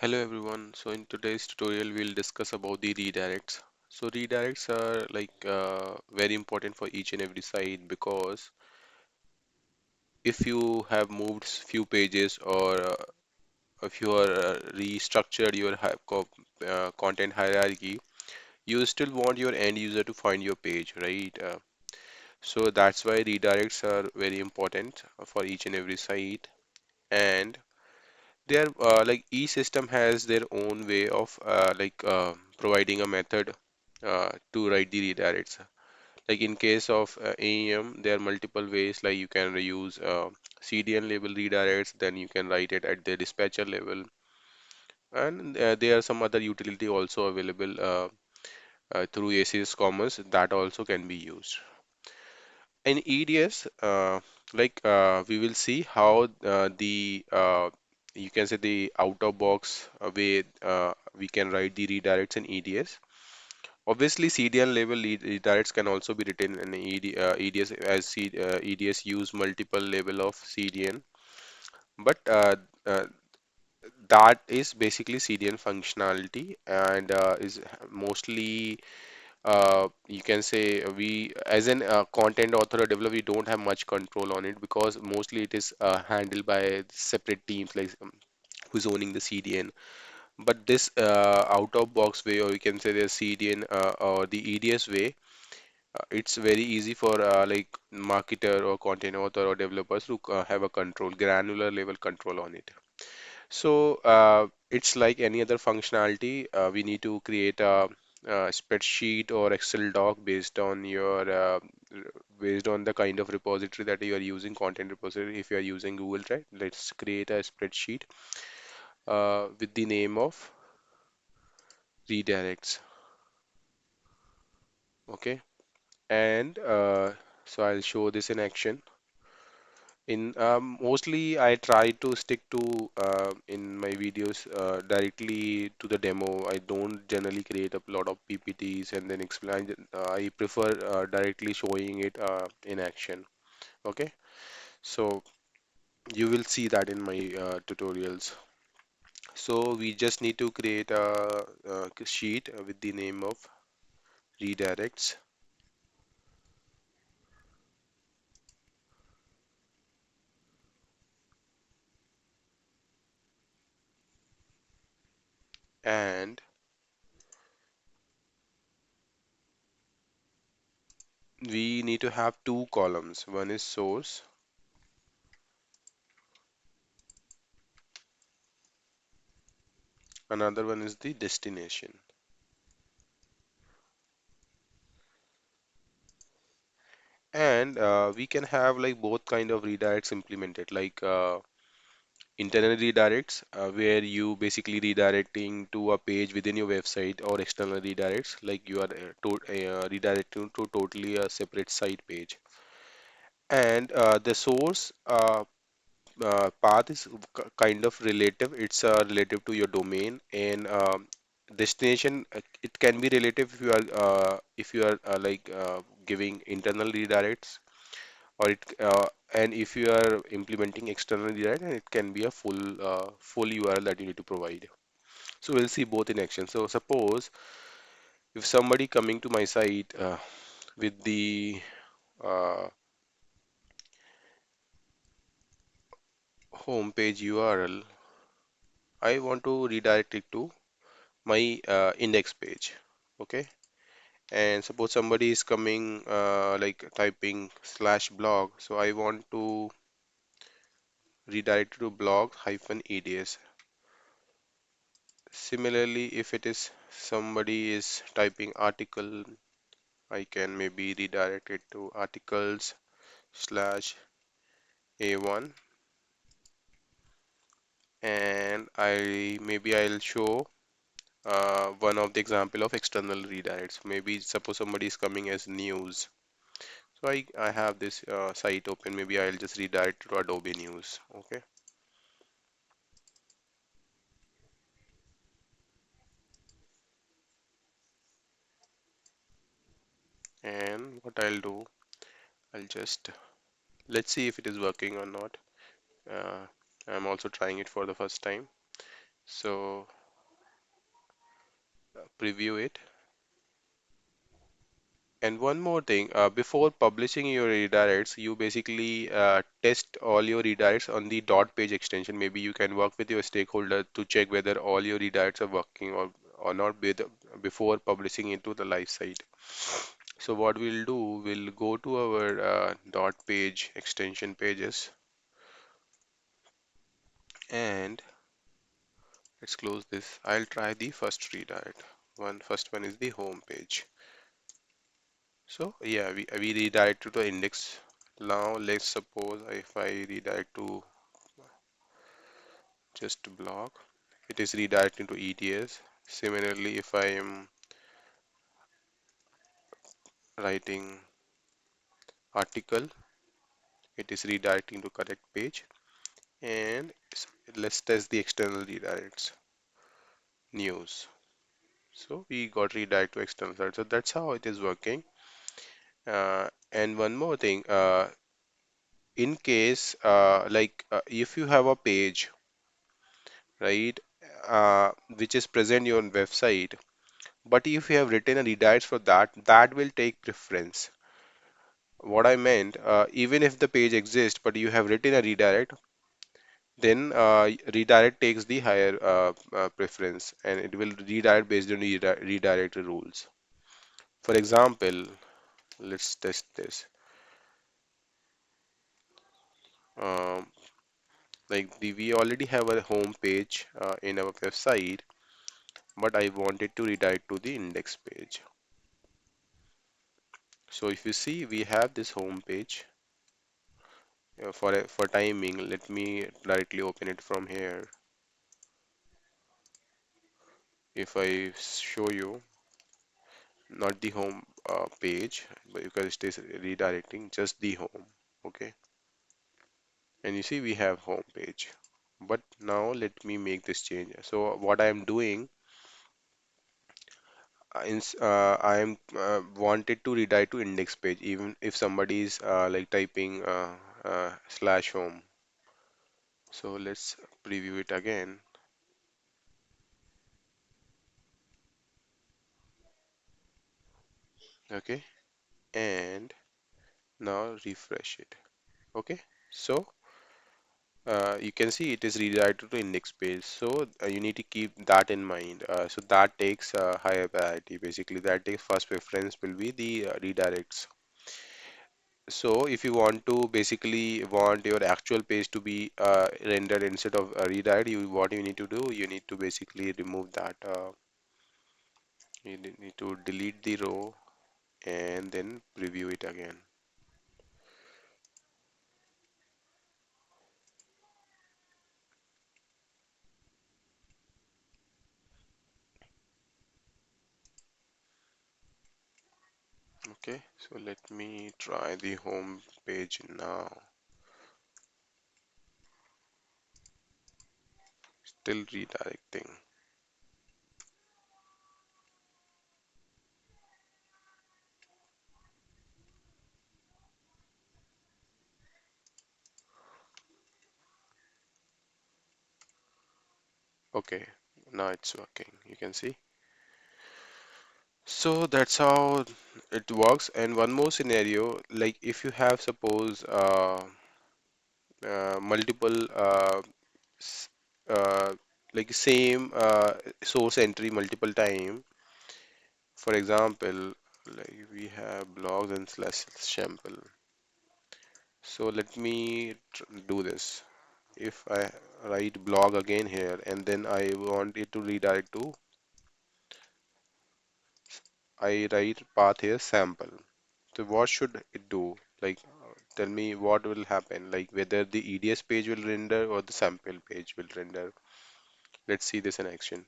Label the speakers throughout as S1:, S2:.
S1: Hello everyone. So in today's tutorial we'll discuss about the redirects. So redirects are very important for each and every site because if you have moved few pages or if you are restructured your content hierarchy, you still want your end user to find your page, right? So that's why redirects are very important for each and every site. And They are each system has their own way of providing a method to write the redirects. Like in case of AEM, there are multiple ways. Like you can use CDN label redirects, then you can write it at the dispatcher level, and there are some other utility also available through ACS Commerce that also can be used. In EDS, we will see how you can say the out of box way we can write the redirects in EDS. Obviously, CDN level redirects can also be written in EDS as EDS use multiple level of CDN, but that is basically CDN functionality and is mostly you can say we as an content author or developer we don't have much control on it because mostly it is handled by separate teams like who's owning the CDN. But this out of box way, or you can say the CDN or the EDS way, it's very easy for marketer or content author or developers to have a control, granular level control on it. So it's like any other functionality. We need to create a spreadsheet or Excel doc based on the kind of repository that you are using, content repository. If you are using Google Drive, let's create a spreadsheet with the name of redirects. Okay, and so I'll show this in action. In mostly I try to stick to in my videos directly to the demo. I don't generally create a lot of PPTs and then explain. I prefer directly showing it in action. Okay, so you will see that in my tutorials. So we just need to create a sheet with the name of redirects, and we need to have two columns. One is source, another one is the destination. And we can have like both kind of redirects implemented, like internal redirects, where you basically redirecting to a page within your website, or external redirects, like you are redirecting to totally a separate site page. And the source path is kind of relative. It's relative to your domain, and destination it can be relative if you are giving internal redirects or it and if you are implementing external redirect, and it can be a full URL that you need to provide. So we'll see both in action. So suppose if somebody coming to my site with the uh, home page URL, I want to redirect it to my index page. Okay, and suppose somebody is coming like typing slash blog, so I want to redirect to blog hyphen eds. Similarly, if it is somebody is typing article, I can maybe redirect it to articles slash A1, and I'll show one of the example of external redirects. Maybe suppose somebody is coming as news. So I have this site open. Maybe I'll just redirect to Adobe News. Okay. And what I'll do, I'll just let's see if it is working or not. Uh, I'm also trying it for the first time. So preview it. And one more thing, before publishing your redirects, you basically test all your redirects on the dot page extension. Maybe you can work with your stakeholder to check whether all your redirects are working or not before publishing into the live site. So what we'll do, we'll go to our dot page extension pages and let's close this. I'll try the first redirect. First one is the home page. So yeah, we redirect to the index. Now let's suppose if I redirect to just blog, it is redirecting to EDS. Similarly, if I am writing article, it is redirecting to correct page. And let's test the external redirects. News. So we got redirect to external site. So that's how it is working. And one more thing, in case if you have a page, right, which is present on website, but if you have written a redirect for that, that will take preference. What I meant, even if the page exists, but you have written a redirect, then redirect takes the higher preference, and it will redirect based on the redirect rules. For example, let's test this. Um, we already have a home page in our website, but I wanted to redirect to the index page. So if you see, we have this home page. For timing, let me directly open it from here. If I show you, not the home page, but because it is redirecting, just the home. Okay, and you see we have home page. But now let me make this change. So what I am doing, I am wanted to redirect to index page, even if somebody is typing slash home. So let's preview it again. Okay, and now refresh it. Okay, so you can see it is redirected to index page. So you need to keep that in mind. So that takes higher priority. Basically, that takes first preference will be the redirects. So if you want to basically want your actual page to be rendered instead of a redirect, what you need to do, you need to basically remove that. You need to delete the row and then preview it again. Okay, so let me try the home page now. Still redirecting. Okay, now it's working. You can see. So that's how it works. And one more scenario, like if you have suppose multiple s- uh, like same source entry multiple time. For example, like we have blogs and slash sample. So let me do this. If I write blog again here and then I want it to redirect to, I write path here sample. So what should it do? Like, tell me what will happen, like whether the EDS page will render or the sample page will render. Let's see this in action.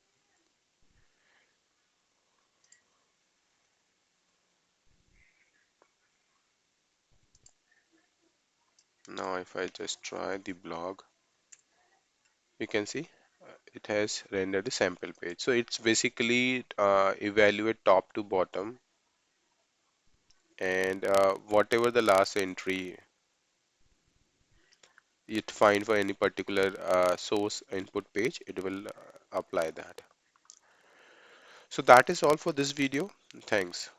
S1: Now, if I just try the blog, you can see it has rendered the sample page. So it's basically evaluate top to bottom, and whatever the last entry it find for any particular source input page, it will apply that. So that is all for this video. Thanks.